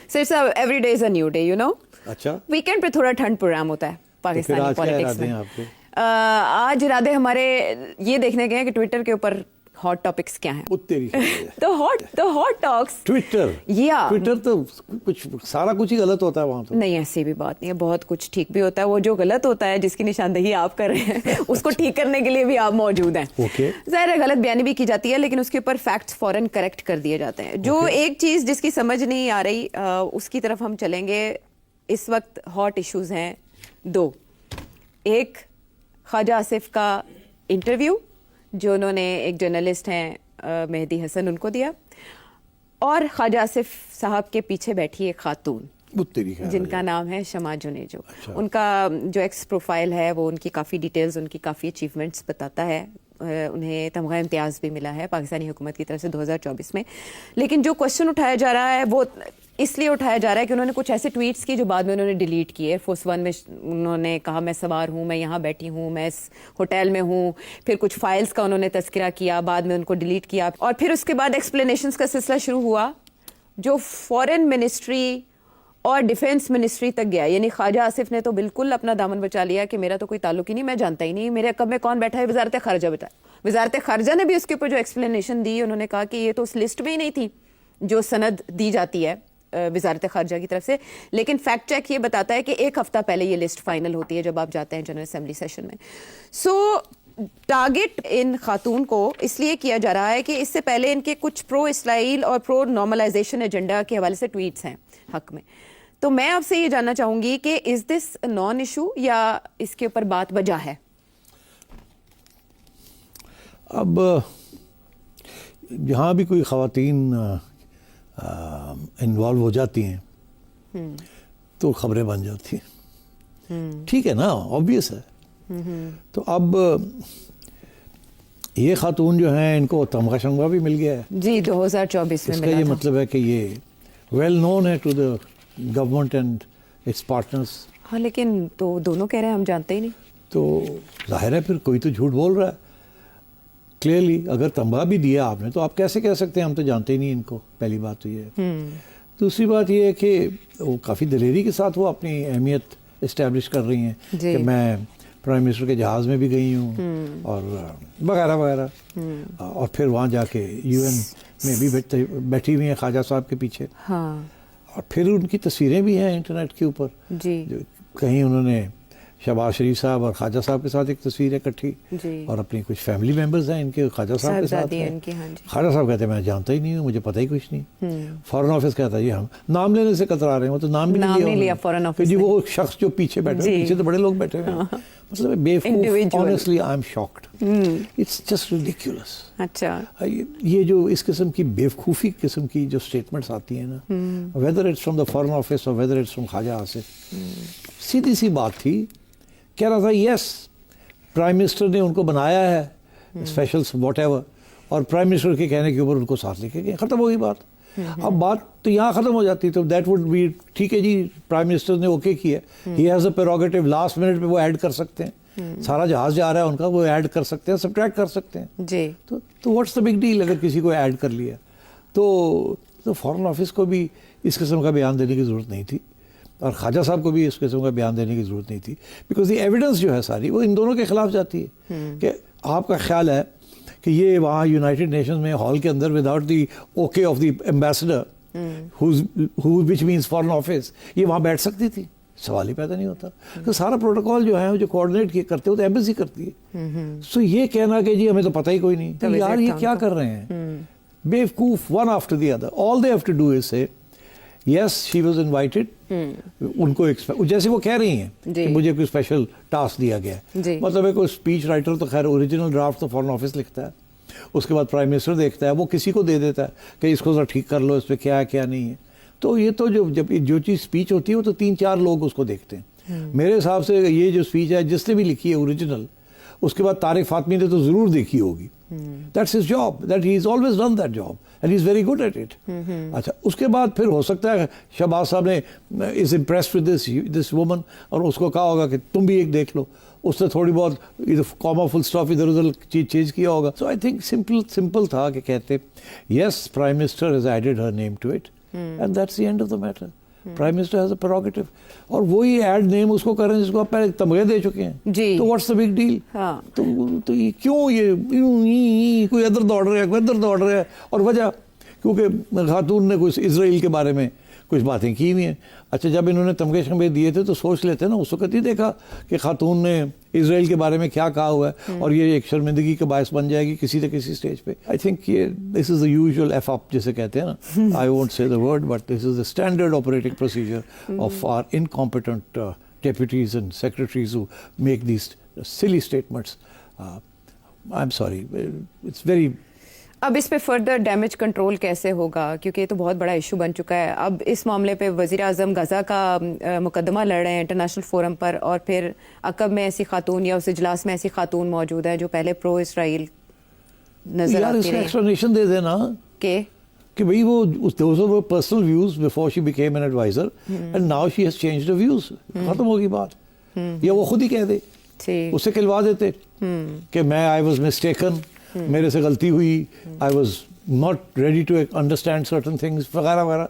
So it's every day is a new day, you know. अच्छा, weekend पे थोड़ा ठंड प्रोग्राम होता है पाकिस्तानी पॉलिटिक्स में। आज इरादे हमारे ये देखने के हैं कि ट्विटर के ऊपर हॉट टॉपिक्स क्या हैं। तो हॉट टॉक्स ट्विटर, या ट्विटर तो कुछ सारा कुछ ही गलत होता है वहाँ तो। नहीं, ऐसी भी बात नहीं है, बहुत कुछ ठीक भी होता है। वो जो गलत होता है जिसकी निशानदेही आप कर रहे हैं उसको ठीक करने के लिए भी आप मौजूद हैं। ज़ाहिर है गलत बयानी भी की जाती है, लेकिन उसके ऊपर फैक्ट्स फौरन करेक्ट कर दिए जाते हैं। जो एक चीज़ जिसकी समझ नहीं आ रही उसकी तरफ हम चलेंगे। इस वक्त हॉट इश्यूज हैं दो। एक ख्वाजा आसिफ का इंटरव्यू जो उन्होंने एक जर्नलिस्ट हैं मेहदी हसन उनको दिया, और ख्वाजा आसिफ साहब के पीछे बैठी एक खातून जिनका नाम है शमा जुनेजो। अच्छा। उनका जो एक्स प्रोफाइल है वो उनकी काफ़ी डिटेल्स, उनकी काफ़ी अचीवमेंट्स बताता है। उन्हें तमगा इम्तियाज़ भी मिला है पाकिस्तानी हुकूमत की तरफ से 2024 में। लेकिन जो क्वेश्चन उठाया जा रहा है वो इसलिए उठाया जा रहा है कि उन्होंने कुछ ऐसे ट्वीट्स की जो बाद में उन्होंने डिलीट किए। फोर्स वन में उन्होंने कहा मैं सवार हूँ, मैं यहाँ बैठी हूँ, मैं इस होटल में हूँ। फिर कुछ फाइल्स का उन्होंने तस्करा किया, बाद में उनको डिलीट किया, और फिर उसके बाद एक्सप्लेनेशंस का सिलसिला शुरू हुआ जो फॉरेन मिनिस्ट्री और डिफेंस मिनिस्ट्री तक गया। यानी ख्वाजा आसिफ ने तो बिल्कुल अपना दामन बचा लिया कि मेरा तो कोई ताल्लुक ही नहीं, मैं जानता ही नहीं, मेरे कब में कौन बैठा है। वजारत खारजा बैठा, वजारत खारजा ने भी उसके ऊपर जो एक्सप्लेनेशन दी, उन्होंने कहा कि ये तो उस लिस्ट में ही नहीं थी जो सनद दी जाती है वजारत खारजा की तरफ से। लेकिन फैक्ट चेक ये बताता है कि एक हफ्ता पहले ये लिस्ट फाइनल होती है जब आप जाते हैं जनरल असेंबली सेशन में। सो टारगेट इन खातून को इसलिए किया जा रहा है कि इससे पहले इनके कुछ प्रो इसराइल और प्रो नॉर्मलाइजेशन एजेंडा के हवाले से ट्वीट्स हैं हक में। तो मैं आपसे ये जानना चाहूंगी कि इज दिस नॉन इशू या इसके ऊपर बात वजह है? अब जहाँ भी कोई ख़वातीन इन्वॉल्व हो जाती हैं तो खबरें बन जाती हैं, ठीक है ना, ऑब्वियस है। तो अब ये खातून जो हैं इनको तमगा शमगा भी मिल गया है जी 2024 में। इसका ये मतलब है कि ये वेल नोन है to the government and its partners. हाँ, लेकिन तो दोनों कह रहे हैं हम जानते ही नहीं। तो जाहिर है फिर कोई तो झूठ बोल रहा है क्लियरली। अगर तमगा भी दिया आपने तो आप कैसे कह सकते हैं हम तो जानते ही नहीं इनको? पहली बात तो ये है। दूसरी बात ये है कि वो काफ़ी दलेरी के साथ वो अपनी अहमियत इस्टेब्लिश कर रही हैं कि मैं प्राइम मिनिस्टर के जहाज़ में भी गई हूँ और वगैरह वगैरह, और फिर वहाँ जाके यूएन में भी बैठी हुई हैं ख्वाजा साहब के पीछे। हाँ। और फिर उनकी तस्वीरें भी हैं इंटरनेट के ऊपर जी। कहीं उन्होंने शहबाज शरीफ साहब और ख्वाजा साहब के साथ एक तस्वीर है इकट्ठी, और अपनी कुछ फैमिली मेंबर्स हैं इनके ख्वाजा साहब के साथ। ख्वाजा साहब कहते हैं मैं जानता ही नहीं हूँ, मुझे पता ही कुछ नहीं। फॉरेन ऑफिस कहता है जी हम नाम लेने से कतरा रहे हैं, वो तो नाम भी नहीं लिया फॉरेन ऑफिस जी। वो शख्स जो पीछे बैठे हैं, पीछे तो बड़े लोग बैठे हुए हैं, मतलब बेवकूफ। Honestly I am shocked, it's just ridiculous. अच्छा, ये जो इस किस्म की बेवकूफ़ी किस्म की जो स्टेटमेंट्स आती हैं ना, whether it's from the foreign office और whether it's from Khawaja Asif, सीधी सी बात थी, कह रहा था यस प्राइम मिनिस्टर ने उनको बनाया है स्पेशल व्हाटएवर, और प्राइम मिनिस्टर के कहने के ऊपर उनको साथ लेके गए, ख़त्म हो गई बात। अब बात तो यहाँ ख़त्म हो जाती, तो दैट वुड बी ठीक है जी, प्राइम मिनिस्टर ने ओके किया, he has a prerogative, last minute पे वो ऐड कर सकते हैं, सारा जहाज़ जा रहा है उनका, वो ऐड कर सकते हैं, सब्ट्रैक्ट कर सकते हैं जी। तो व्हाट्स द बिग डील अगर किसी को ऐड कर लिया तो फॉरेन ऑफिस को भी इस किस्म का बयान देने की ज़रूरत नहीं थी, और ख्वाजा साहब को भी इस किस्म का बयान देने की ज़रूरत नहीं थी, बिकॉज ये एविडेंस जो है सारी वो इन दोनों के खिलाफ जाती है। कि आपका ख्याल है कि ये वहाँ यूनाइटेड नेशंस में हॉल के अंदर without the okay of the ambassador which means foreign office, ये वहाँ बैठ सकती थी? सवाल ही पैदा नहीं होता। तो सारा प्रोटोकॉल जो है जो कोऑर्डिनेट करते हो तो एम्बेसी करती है। सो ये कहना कि जी हमें तो पता ही कोई नहीं, तो यार ये क्या कर रहे हैं बेवकूफ, one after the other. All they have to do is say yes she was invited, उनको जैसे वो कह रही हैं कि मुझे कोई स्पेशल टास्क दिया गया है, मतलब है कोई स्पीच राइटर तो खैर ओरिजिनल ड्राफ्ट तो फॉरेन ऑफिस लिखता है, उसके बाद प्राइम मिनिस्टर देखता है, वो किसी को दे देता है कि इसको ज़रा ठीक कर लो, इस पर क्या है क्या नहीं है। तो ये तो जब जो चीज़ स्पीच होती है वो तो 3-4 लोग उसको देखते हैं। मेरे हिसाब से ये जो स्पीच है जिसने भी लिखी है ओरिजिनल, उसके बाद तारिक फातमी ने तो ज़रूर देखी होगी। That's his job, that he is always done that job and he is very good at it. अच्छा, उसके बाद फिर हो सकता है शहबाज साहब ने is impressed with this woman और उसको कहा होगा कि तुम भी एक देख लो, उसने थोड़ी बहुत इधर कॉमा फुल स्टॉप इधर उधर चीज़ चेंज किया होगा। सो आई थिंक सिंपल था कि कहते yes prime minister has added her name to it, and that's the end of the matter. Prime Minister has a prerogative. और वही ऐड नेम उसको कर रहे हैं जिसको आप पहले तमगे दे चुके हैं जी. तो व्हाट्स द बिग डील? तो ये क्यों ये कोई इधर दौड़ रहा है कोई इधर दौड़ रहा है, और वजह क्योंकि खातून ने कुछ इजराइल के बारे में कुछ बातें की हुई हैं. अच्छा, जब इन्होंने तमगे शमगे दिए थे तो सोच लेते ना, उस वक्त ही देखा कि खातून ने इजराइल के बारे में क्या कहा हुआ है और ये एक शर्मिंदगी का बायस बन जाएगी किसी न किसी स्टेज पे. आई थिंक ये this is the usual F up जिसे कहते हैं ना, I won't say the word but this is the standard operating procedure of our incompetent deputies and secretaries who make these silly statements. I'm sorry, it's very. अब इस पे further damage control कैसे होगा, क्योंकि ये तो बहुत बड़ा इशू बन चुका है. अब इस मामले पे वज़ीर आज़म गज़ा का मुकदमा लड़ रहे हैं इंटरनेशनल फोरम पर, और फिर अकब में ऐसी खातून या उस इजलास में ऐसी खातून मौजूद है जो पहले प्रो इसराइल नजर आती रही. एक्सप्लेनेशन दे देना कि भाई वो those were personal views before she became an advisor and now she has changed her views. खत्म होगी बात. या वो खुद ही कह दे, उससे खिलवा देते कि मैं I was mistaken, मेरे से गलती हुई, I was not ready to understand certain things वगैरह वगैरह.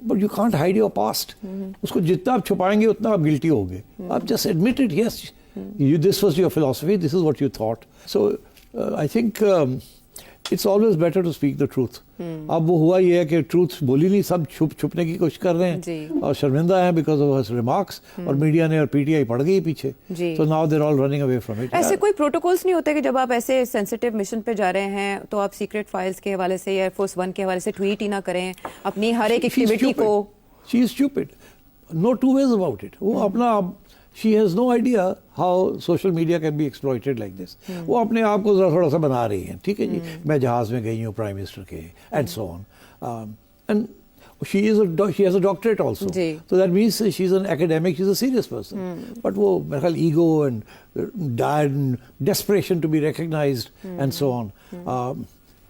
But you can't hide your past. उसको जितना आप छुपाएंगे उतना आप गिल्टी होगे. आप just admit it, yes, this was your philosophy, this is what you thought. So I think it's always better to speak the truth. अब वो हुआ ये है कि ट्रूथ बोली नहीं, सब छुपने की कोशिश कर रहे हैं और शर्मिंदा हैं बिकॉज ऑफ हर रिमार्क्स, और मीडिया ने और पीटीआई पड़ गई पीछे. So now they're all running away from it. ऐसे कोई प्रोटोकॉल्स नहीं होते कि जब आप ऐसे सेंसिटिव मिशन पे जा रहे हैं तो आप सीक्रेट फाइल्स के हवाले से या एयरफोर्स वन के हवाले से ट्वीट ही ना करें अपनी हर एक एक्टिविटी को? She is stupid. No two ways about it. वो अपना she has no idea how social media can be exploited like this. वो अपने आप को थोड़ा सा बना रही हैं, ठीक है जी, मैं जहाज में गई हूँ प्राइम मिनिस्टर के and so on. And she has a doctorate also. So that means she's an academic, she's a serious person. But वो मेरे ख्याल ego and desperation to be recognized and so on.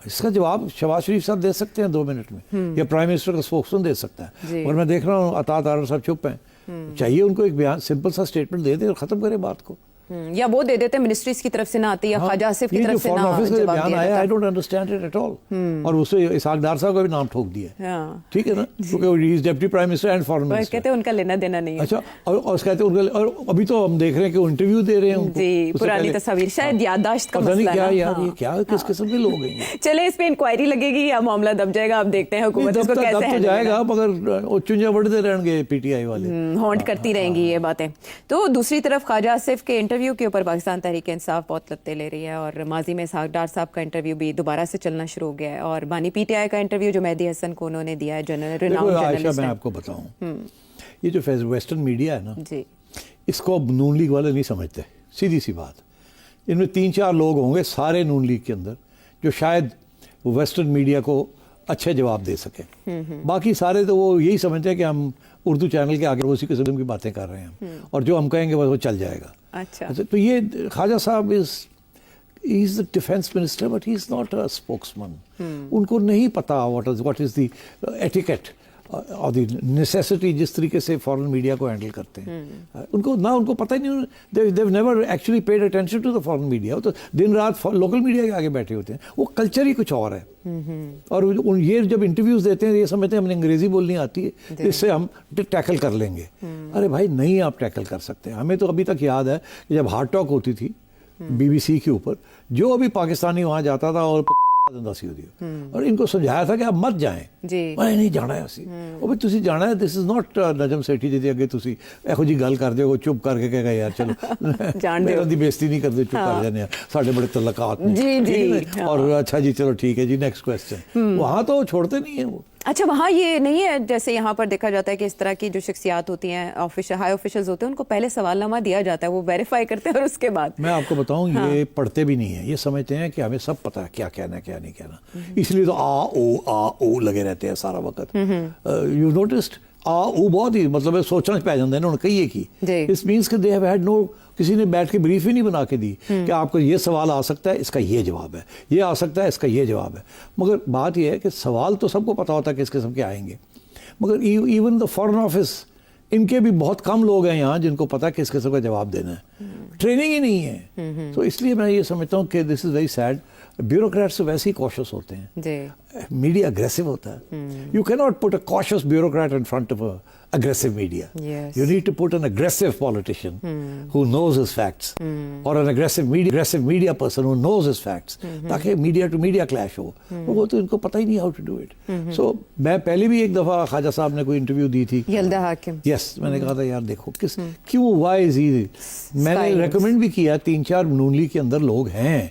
इसका जवाब शहबाज शरीफ साहब दे सकते हैं 2 minute में, या प्राइम मिनिस्टर का स्पोक्समैन दे सकता है. और मैं देख रहा हूँ अतात आर साहब चुप हैं. चाहिए उनको एक बयान, सिंपल सा स्टेटमेंट दे दे और खत्म करे बात को. या वो दे देते मिनिस्ट्रीज की तरफ से ना आती या ख्वाजा आसिफ की तरफ से ना जवाब दिया जाता. I don't understand it at all. और उससे इसहाक डार साहब का भी नाम ठोक दिया, ठीक है ना, क्योंकि he is deputy prime minister and foreign minister. कहते हैं उनका लेना देना नहीं है. अच्छा, और कहते हैं उनका, और अभी तो हम देख रहे हैं कि इंटरव्यू दे रहे हैं उनको. जी, पुरानी तस्वीर, शायद याददाश्त का मसला है. क्या यार, ये क्या किस किस्म के लोग हैं? चले, इस पे इंक्वायरी लगेगी या मामला दब जाएगा, आप देखते हैं हुकूमत इसको कैसे हैंडल जाएगा. मगर चुंजा बढ़ते रहेंगे पीटीआई वाले, हॉन्ट करती रहेंगी ये बातें. तो दूसरी तरफ ख्वाजा आसिफ के इंटरव्यू के ऊपर पाकिस्तान तहरीक इंसाफ बहुत लत्ते ले रही है, और माजी में इसहाक डार साहब का इंटरव्यू भी दोबारा से चलना शुरू हो गया है, और बानी पीटीआई का इंटरव्यू जो मेहदी हसन को उन्होंने दिया है, रिनाउंड जर्नलिस्ट. मैं आपको बताऊं, ये जो वेस्टर्न मीडिया है ना जी, इसको नून लीग वाले नहीं समझते. सीधी सी बात, इनमें 3-4 लोग होंगे सारे नून लीग के अंदर जो शायद वेस्टर्न मीडिया को अच्छे जवाब दे सके. बाकी सारे तो वो यही समझते हैं कि हम उर्दू चैनल के आगे उसी किस्म की बातें कर रहे हैं और जो हम कहेंगे वो चल जाएगा. अच्छा, तो ये Khwaja Sahab he is the defense minister but he is not a spokesman. उनको नहीं पता what is the etiquette और दी नेसेसिटी जिस तरीके से फॉरेन मीडिया को हैंडल करते हैं. उनको पता ही नहीं. they've never actually paid attention to the foreign media. तो दिन रात लोकल मीडिया के आगे बैठे होते हैं. वो कल्चर ही कुछ और है. और ये जब इंटरव्यूज देते हैं ये समझते हैं हमें अंग्रेजी बोलनी आती है, इससे हम टैकल कर लेंगे. अरे भाई नहीं, आप टैकल कर सकते हैं. हमें तो अभी तक याद है कि जब हार्ट टॉक होती थी BBC के ऊपर, जो अभी पाकिस्तानी वहाँ जाता था और और इनको समझाया था कि आप मत जाएं. मैं नहीं जाना है ਅਸੀਂ. ਉਹ ਵੀ ਤੁਸੀਂ ਜਾਣਾ ਹੈ. This is not Najm Sethi ਜੀ ਦੇ ਅੱਗੇ ਤੁਸੀਂ ਇਹੋ ਜੀ ਗੱਲ ਕਰਦੇ ਹੋ, ਚੁੱਪ ਕਰਕੇ ਕਹੇਗਾ ਯਾਰ ਚਲੋ ਮੇਰਾ ਦੀ ਬੇਇੱਜ਼ਤੀ ਨਹੀਂ ਕਰਦੇ, ਚੁੱਪ ਕਰ ਜਾਂਦੇ ਆ, ਸਾਡੇ ਬੜੇ ਤਲਕਾਤ ਨੇ. और अच्छा जी चलो ठीक है जी, नेक्स्ट क्वेश्चन. वहाँ तो छोड़ते नहीं है वो. अच्छा, वहाँ ये नहीं है जैसे यहाँ पर देखा जाता है कि इस तरह की जो शख्सियात होती हैं, हाई ऑफिशियल्स होते हैं, उनको पहले सवालनामा दिया जाता है, वो वेरीफाई करते हैं और उसके बाद. मैं आपको बताऊं, ये पढ़ते भी नहीं है. ये समझते हैं कि हमें सब पता है क्या कहना है क्या नहीं कहना, इसलिए तो आ ओ लगे रहते हैं सारा वक्त. यू नोटिस्ड वो बहुत ही मतलब सोचना पै जाते हैं उन्होंने कही की. इस मीन्स कि दे हैव हैड नो, किसी ने बैठ के ब्रीफ ही नहीं बना के दी कि आपको ये सवाल आ सकता है, इसका ये जवाब है, ये आ सकता है, इसका ये जवाब है. मगर बात ये है कि सवाल तो सबको पता होता है किस किस्म के आएंगे, मगर इवन द फॉरेन ऑफिस, इनके भी बहुत कम लोग हैं यहाँ जिनको पता है किस किस्म का जवाब देना है. ट्रेनिंग ही नहीं है. तो इसलिए मैं ये समझता हूँ कि this is very sad. Bureaucrats تو ویسے ہی کاشس ہوتے ہیں. جی. میڈیا اگریسو ہوتا ہے. یو کی not put a cautious bureaucrat in front of aggressive media. Yes. You need to put an aggressive politician who knows his facts, or an aggressive media person who knows his facts, تاکہ media to media clash ہو. وہ تو ان کو پتہ ہی نہیں how to do it. So میں پہلے بھی ایک دفعہ خواجہ صاحب نے کوئی انٹرویو دی تھی. یلدا حاکم. Yes, میں نے کہا تھا یار دیکھو کیوں why is he. میں نے ریکمینڈ بھی کیا 3-4 نون لیگ کے اندر لوگ ہیں